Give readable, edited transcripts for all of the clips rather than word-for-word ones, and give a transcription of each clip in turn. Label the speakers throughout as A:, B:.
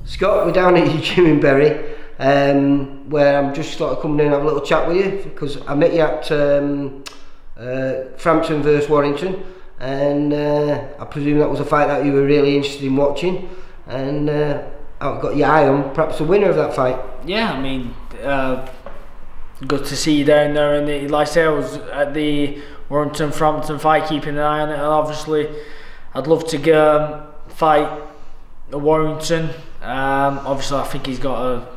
A: Scott, we're down at your gym in Bury, where I'm just sort of coming in and have a little chat with you because I met you at Frampton vs Warrington, and I presume that was a fight that you were really interested in watching, and I've got your eye on perhaps the winner of that fight.
B: Yeah, I mean, good to see you down there, and like I say, I was at the Warrington Frampton fight, keeping an eye on it, and obviously I'd love to fight Warrington. Obviously I think he's got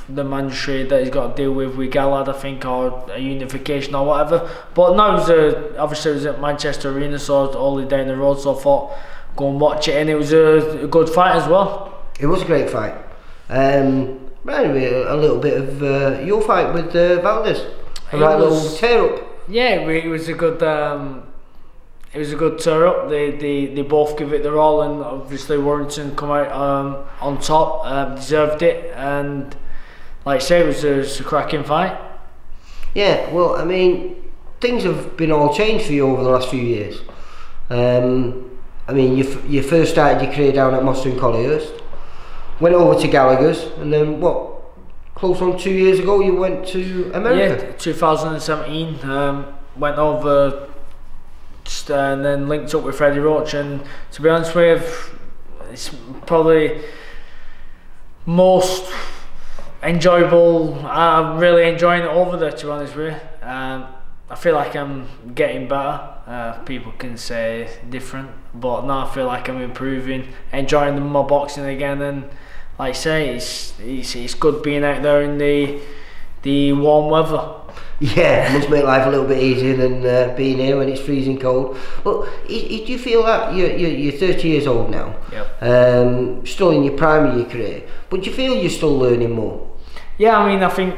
B: the mandatory that he's got to deal with Galad, I think, or a unification or whatever, but no, obviously it was at Manchester Arena, so it's only down the road, so I thought go and watch it, and it was a good fight as well. It was
A: a great fight. Reminded me a little bit of your fight with Valdez, a right little tear up.
B: Yeah, it was a good tear up. They both give it their all, and obviously Warrington come out on top, deserved it, and like I say, it was a cracking fight.
A: Yeah, well, I mean, things have been all changed for you over the last few years. I mean, you first started your career down at Moston Collyhurst, went over to Gallagher's, and then what? Close on 2 years ago, you went to America.
B: Yeah, 2017. Went over. And then linked up with Freddie Roach, and to be honest with you, it's probably most enjoyable. I'm really enjoying it over there, to be honest with you. I feel like I'm getting better. People can say different, but now I feel like I'm improving, enjoying my boxing again, and like I say, it's good being out there in the warm weather.
A: Yeah, it must make life a little bit easier than being here when it's freezing cold. Well, do you feel that you're 30 years old now,
B: yep.
A: Still in your prime of your career, but do you feel you're still learning more?
B: Yeah, I mean, I think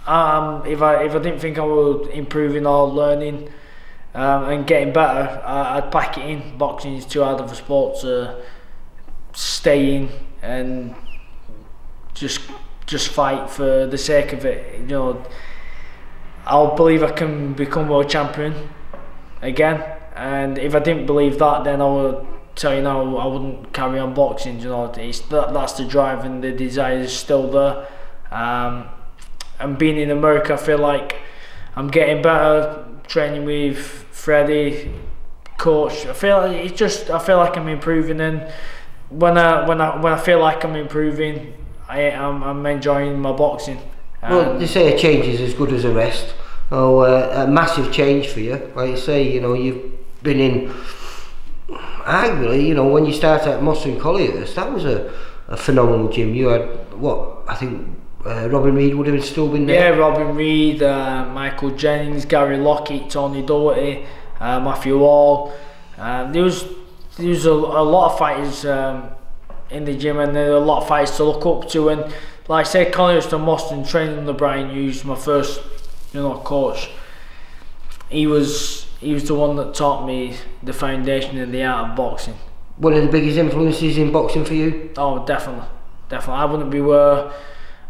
B: if I didn't think I was improving or learning and getting better, I'd pack it in. Boxing is too hard of a sport to stay in and just fight for the sake of it, you know. I believe I can become world champion again, and if I didn't believe that, then I would tell you now I wouldn't carry on boxing. You know, that's the drive and the desire is still there. And being in America, I feel like I'm getting better, training with Freddie, coach. I feel like I'm improving, and when I feel like I'm improving, I'm enjoying my boxing.
A: Well, they say a change is as good as a rest. Oh, a massive change for you. Like you say, you know, you've been in, arguably, you know, when you started at Moston Collyhurst, that was a phenomenal gym. You had, what, I think Robin Reid would have still been there?
B: Yeah, Robin Reid, Michael Jennings, Gary Lockett, Tony Doherty, Matthew Hall. There was a lot of fighters in the gym, and there were a lot of fighters to look up to, and like I said, Collyhurst and Moston, training under Brian Hughes, my first, you know, coach. He was the one that taught me the foundation and the art of boxing.
A: One of the biggest influences in boxing for you?
B: Oh, definitely. I wouldn't be where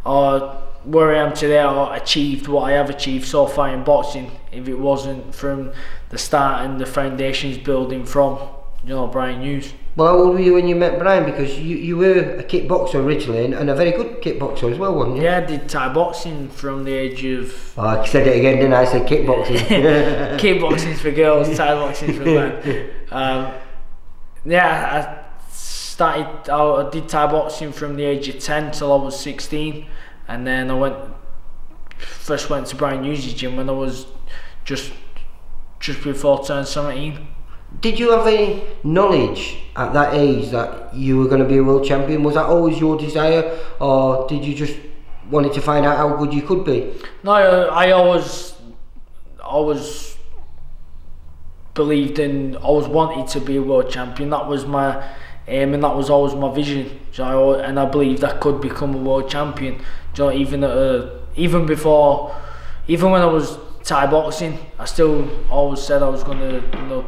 B: I am today or achieved what I have achieved so far in boxing if it wasn't from the start and the foundations building from, you know, Brian Hughes.
A: Well, how old were you when you met Brian? Because you were a kickboxer originally, and a very good kickboxer as well, weren't you?
B: Yeah, I did Thai boxing from the age of...
A: Oh, I said it again, didn't I? I said kickboxing.
B: Kickboxing's for girls, Thai boxing's for men. Yeah, I did Thai boxing from the age of 10 till I was 16, and then I first went to Brian Hughes' gym when I was just before turn 17.
A: Did you have any knowledge at that age that you were going to be a world champion? Was that always your desire, or did you just wanted to find out how good you could be?
B: No, I always believed in, always wanted to be a world champion. That was my aim, and that was always my vision. So and I believed I could become a world champion. So even when I was Thai boxing, I still always said I was going to, you know,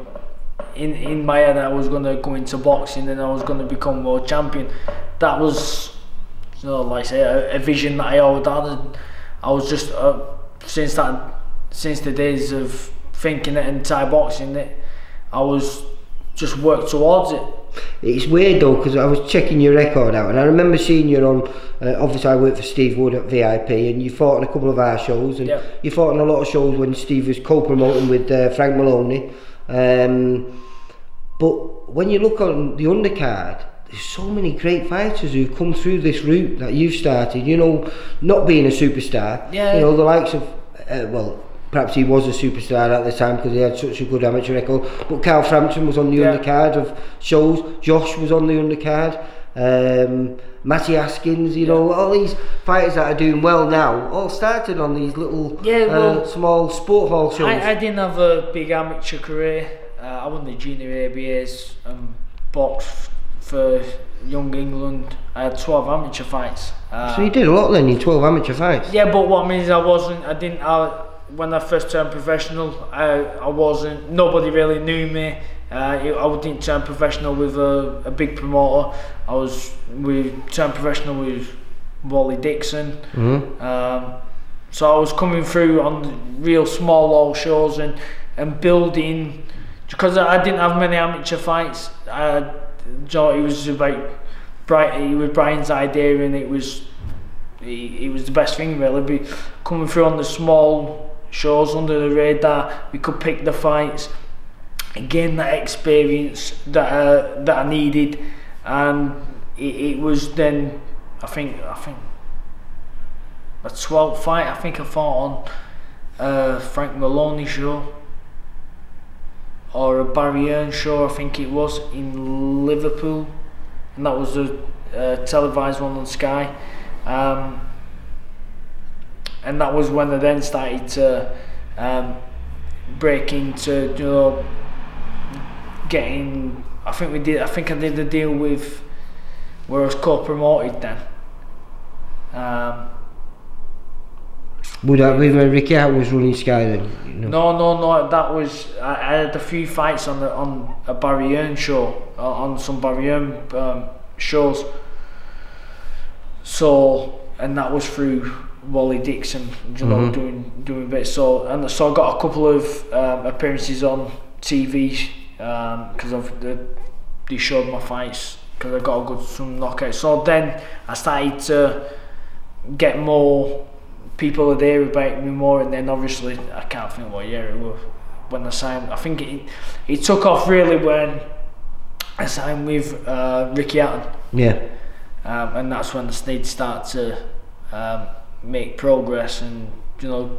B: in my head I was going to go into boxing and I was going to become world champion. That was, you know, like I say, a vision that I always had. And I was just since the days of thinking it in Thai boxing, I was just work towards it.
A: It's weird though, because I was checking your record out, and I remember seeing you on. Obviously, I worked for Steve Wood at VIP, and you fought on a couple of our shows, and you fought on a lot of shows when Steve was co-promoting with Frank Maloney. But when you look on the undercard, there's so many great fighters who've come through this route that you've started. You know, not being a superstar.
B: Yeah.
A: You know, the likes of well. Perhaps he was a superstar at the time because he had such a good amateur record. But Carl Frampton was on the undercard of shows. Josh was on the undercard. Matty Askins, you know, all these fighters that are doing well now all started on these little small sport hall shows.
B: I didn't have a big amateur career. I won the junior ABAs and boxed for Young England. I had 12 amateur fights.
A: So you did a lot then in 12 amateur fights?
B: Yeah, but what means when I first turned professional, I wasn't. Nobody really knew me. I didn't turn professional with a big promoter. We turned professional with Wally Dixon. So I was coming through on real small hall shows and building, because I didn't have many amateur fights. It was about it was Brian's idea, and it was the best thing really. Coming through on the small shows under the radar, we could pick the fights, gain that experience that I needed, and it was then I think a 12th fight. I think I fought on Frank Maloney show or a Barry Earn show. I think it was in Liverpool, and that was a televised one on Sky. And that was when I then started to break into, you know, getting. I think I did a deal with where I was co-promoted then.
A: Would that be when Ricky Hart was running Sky then? You know?
B: No. That was I had a few fights on a Barry Earn show, on some Barry Earn shows. So, and that was through Wally Dixon, you know, doing bits. So I got a couple of appearances on TV because they showed my fights because I got some knockouts. So then I started to get more people would hear about me more, and then obviously I can't think what year it was when I signed. I think it took off really when I signed with Ricky Hatton.
A: Yeah.
B: And that's when I need to start to make progress and, you know,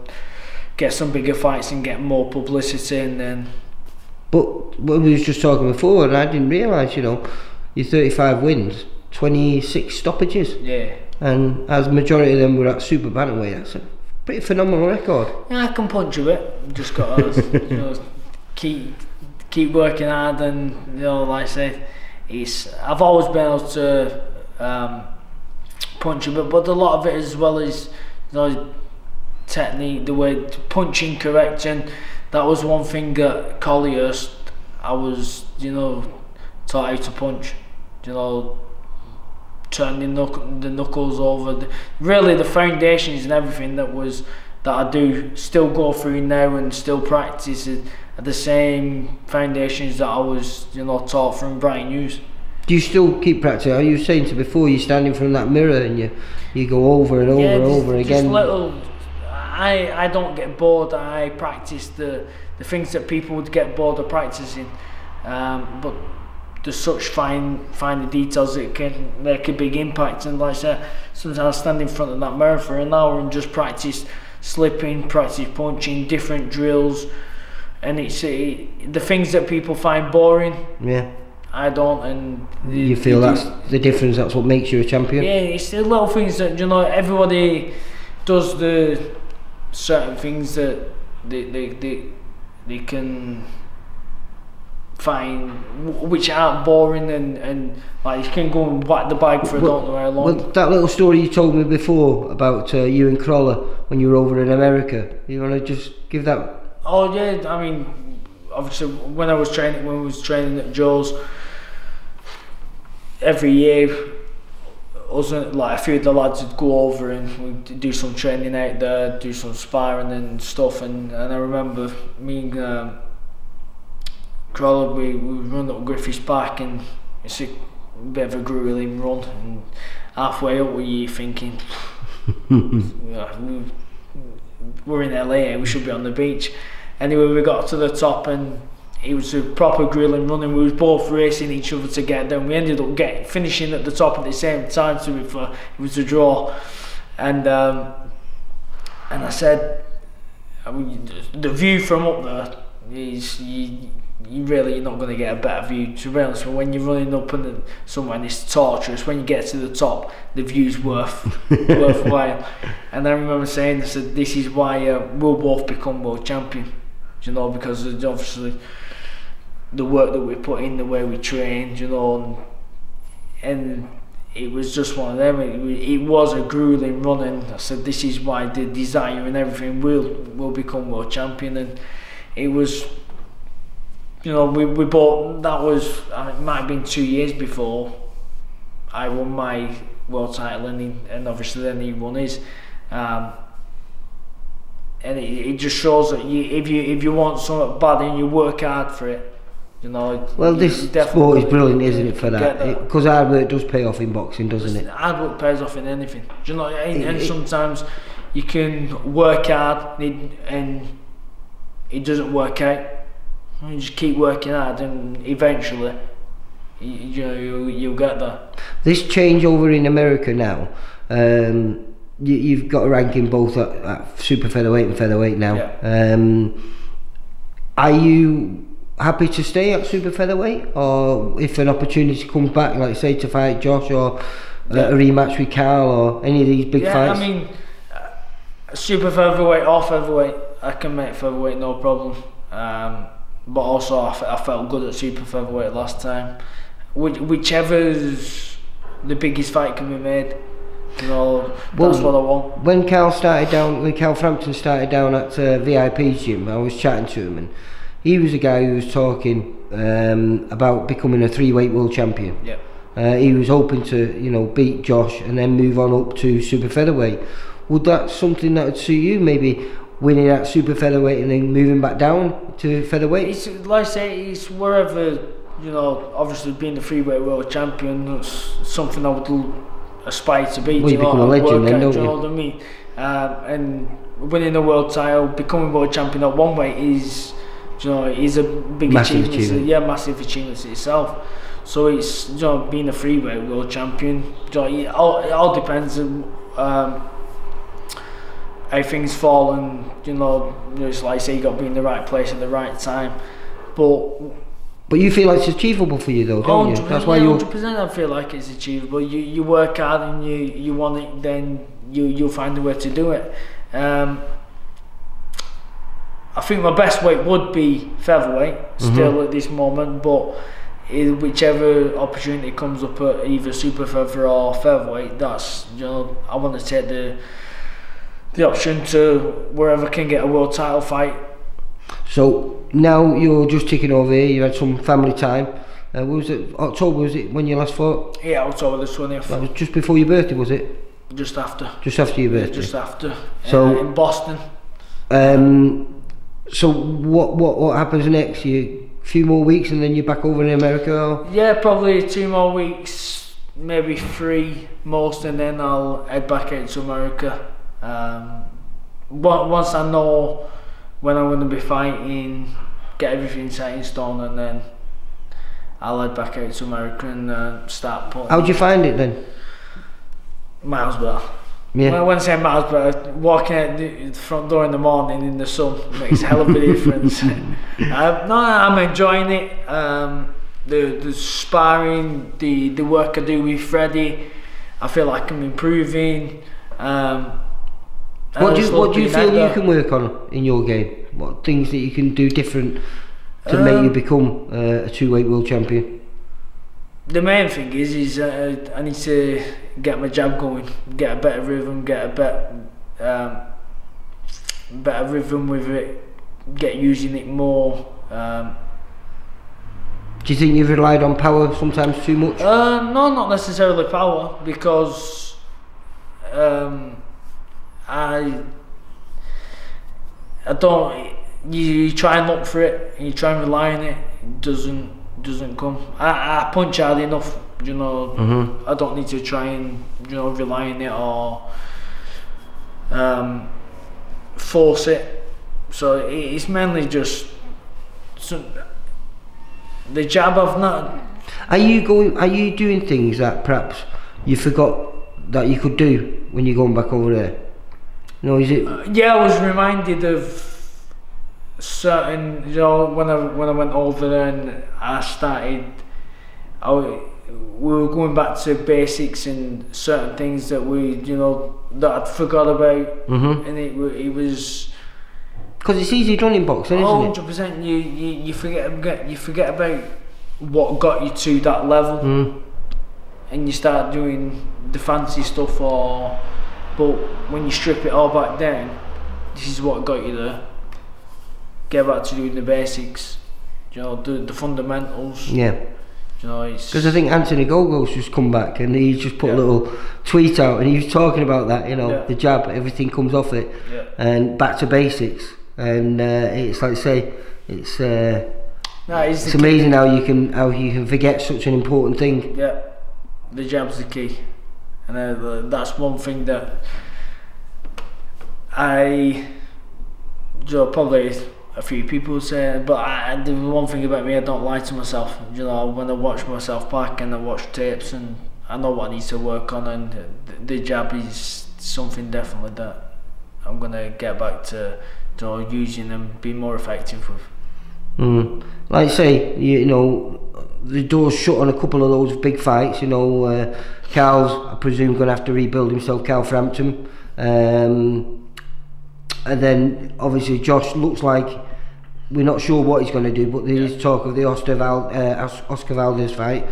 B: get some bigger fights and get more publicity. And then.
A: But we was just talking before, and I didn't realise, you know, your 35 wins, 26 stoppages.
B: Yeah.
A: And as majority of them were at super bantamweight, that's a pretty phenomenal record.
B: Yeah, I can punch a bit. Just got to you know, keep working hard, and, you know, like I said, I've always been able to punch a bit, but a lot of it as well is, you know, technique, the way punching correct, and that was one thing at Colliers. I was, you know, taught how to punch, you know, turn the knuckles over, really the foundations and everything that I do still go through now and still practice are the same foundations that I was, you know, taught from Brian Hughes.
A: Do you still keep practicing? Are you saying to before you're standing from that mirror and you go over and over and over again?
B: I don't get bored. I practice the things that people would get bored of practicing, but there's such fine details that can make a big impact. And like I said, sometimes I stand in front of that mirror for an hour and just practice slipping, practice punching, different drills, and it's the things that people find boring.
A: Yeah.
B: I don't, and
A: you feel that's the difference. That's what makes you a champion.
B: Yeah, it's the little things that, you know, everybody does the certain things that they can find which aren't boring, and like you can go and whack the bag for don't know how long.
A: Well, that little story you told me before about you and Crawler when you were over in America, you want to just give that?
B: Oh yeah, I mean, obviously when we was training at Joe's, every year us, like a few of the lads would go over and we'd do some training out there, do some sparring and stuff, and I remember me and crawler, we run up Griffiths Park, and it's a bit of a grueling run, and halfway up you're thinking, we're in LA, we should be on the beach. Anyway, we got to the top, and it was a proper grueling run, and we was both racing each other to get there. We ended up finishing at the top at the same time, so it was a draw. And I said, the view from up there is, you're not going to get a better view, to be honest. When you're running up and somewhere and it's torturous, when you get to the top, the view's worthwhile. And I remember saying, I said, this is why we'll both become world champion, you know, because obviously the work that we put in, the way we trained, you know, and it was just one of them. It was a grueling run, and I said, this is why the desire and everything will become world champion. And it was, you know, we both, that was, it might have been 2 years before I won my world title, and obviously then he won his. And it just shows that if you want something bad and you work hard for it, you know.
A: Well, this sport is brilliant, isn't it, for that? Because hard work does pay off in boxing, doesn't it?
B: Hard work pays off in anything. Do you know? And sometimes you can work hard and it doesn't work out. You just keep working hard, and eventually, you'll get there. This
A: changeover in America now, you've got a ranking both at super featherweight and featherweight now.
B: Yeah.
A: Are you happy to stay at super featherweight, or if an opportunity comes back, like say to fight Josh, or a rematch with Carl, or any of these big fights?
B: I mean, super featherweight or featherweight, I can make featherweight no problem. But also I felt good at super featherweight last time. Whichever's the biggest fight can be made, you know, that's what I want.
A: When Carl Frampton started down at VIP's gym, I was chatting to him, and he was a guy who was talking about becoming a 3-weight world champion.
B: Yeah.
A: He was hoping to, you know, beat Josh and then move on up to super featherweight. Would that something that would suit you, maybe winning at super featherweight and then moving back down to featherweight?
B: It's like I say, it's wherever, you know. Obviously being the 3-weight world champion, it's something I would aspire to be.
A: Well, you become a legend then, don't you?
B: You know what I mean? And winning the world title, becoming world champion at 1 weight is, you know, is a big achievement. Yeah, massive achievement itself. So it's, you know, being a 3-weight world champion, you know, it all depends on how things fall, and you know, it's like I say, you got to be in the right place at the right time. But
A: you feel like it's achievable for you though, don't you? That's why
B: 100%. I feel like it's achievable. You work hard and you want it, then you'll find a way to do it. I think my best weight would be featherweight still at this moment, but whichever opportunity comes up at either super feather or featherweight, that's, you know, I want to take the option to wherever can get a world title fight.
A: So now you're just ticking over here, you had some family time. What was it, October was it when you last fought?
B: Yeah, October the 20th.
A: That was just before your birthday, was it?
B: Just after.
A: Just after your birthday?
B: Yeah, just after.
A: So
B: in Boston.
A: So what happens next? A few more weeks and then you're back over in America? Or?
B: Yeah, probably 2 more weeks, maybe 3 most, and then I'll head back out to America. Once I know when I'm going to be fighting, get everything set in stone, and then I'll head back out to America and start putting.
A: How'd you find it then?
B: Miles better.
A: Yeah.
B: When I say miles better, walking out the front door in the morning in the sun makes a hell of a difference. No, I'm enjoying it. The sparring, the work I do with Freddie, I feel like I'm improving.
A: What do you feel you can work on in your game? What things that you can do different to make you become a 2-weight world champion?
B: The main thing is I need to get my jab going, get a better rhythm, get a better rhythm with it, get using it more.
A: Do you think you've relied on power sometimes too much?
B: No, not necessarily power, because I don't. You try and look for it, and you try and rely on it. it doesn't come. I punch hard enough, you know. I don't need to try and, you know, rely on it or force it. So it's mainly just the jab. I've not. Are
A: you doing things that perhaps you forgot that you could do when you're going back over there? No, is it?
B: Yeah, I was reminded of certain, you know, when I went over there and I started, we were going back to basics and certain things that that I'd forgot about, and it was.
A: Because it's easy done in boxing, isn't it?
B: 100%. You forget about what got you to that level, and you start doing the fancy stuff. But when you strip it all back down, this is what got you there. Get back to doing the basics, you know, the fundamentals.
A: Yeah.
B: You know,
A: because I think Anthony Gogo's just come back and he just put a little tweet out and he was talking about that, you know, the jab, everything comes off it, and back to basics. And it's like I say, it's amazing how you can forget such an important thing.
B: Yeah, the jab's the key, and that's one thing that probably a few people say, but the one thing about me, I don't lie to myself. You know, when I watch myself back and I watch tapes, and I know what I need to work on, and the jab is something definitely that I'm gonna get back to, you know, using and be more effective with.
A: Like I say, you know, the door's shut on a couple of those big fights. You know, Carl's, I presume, going to have to rebuild himself, Carl Frampton. And then obviously Josh looks like we're not sure what he's going to do, but there is talk of the Oscar Valdez fight,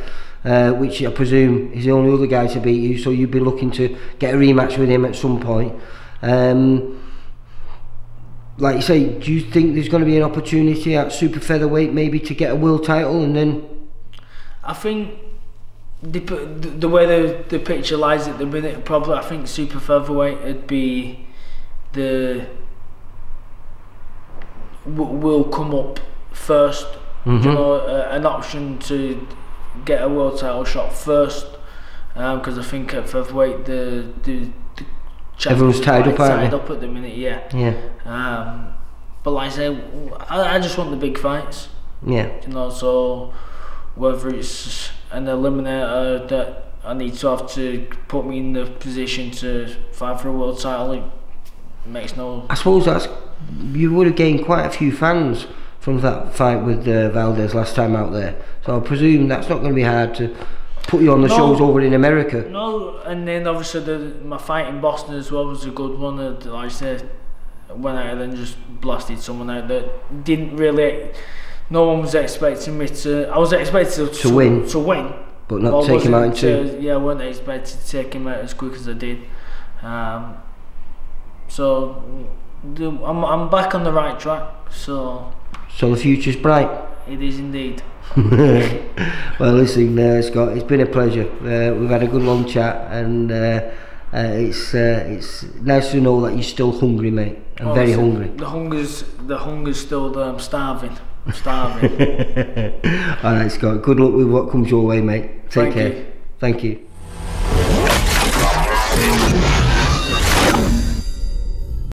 A: which I presume is the only other guy to beat you, so you'd be looking to get a rematch with him at some point. Like you say, do you think there's going to be an opportunity at super featherweight maybe to get a world title? And then
B: I think the way the picture lies at the minute, probably I think super featherweight would be will come up first. You know, an option to get a world title shot first, because I think at featherweight the
A: everyone's tied up
B: at the minute. But like I say, I just want the big fights. You know, so whether it's an eliminator that I need to have to put me in the position to fight for a world title, it makes no.
A: I suppose you would have gained quite a few fans from that fight with Valdez last time out there, so I presume that's not going to be hard to put you on the shows over in America.
B: No, and then obviously my fight in Boston as well was a good one. Like I said, went out and just blasted someone out that didn't really. No one was expecting me to. I was expected to win,
A: but not take him out in two.
B: Yeah, I wasn't expected to take him out as quick as I did. So I'm back on the right track. So
A: the future's bright.
B: It is indeed.
A: Well, listen, Scott, it's been a pleasure. We've had a good long chat, and it's nice to know that you're still hungry, mate. I'm very hungry.
B: The hunger's still there. I'm starving.
A: Alright, Scott, good luck with what comes your way, mate. Take care. Thank you.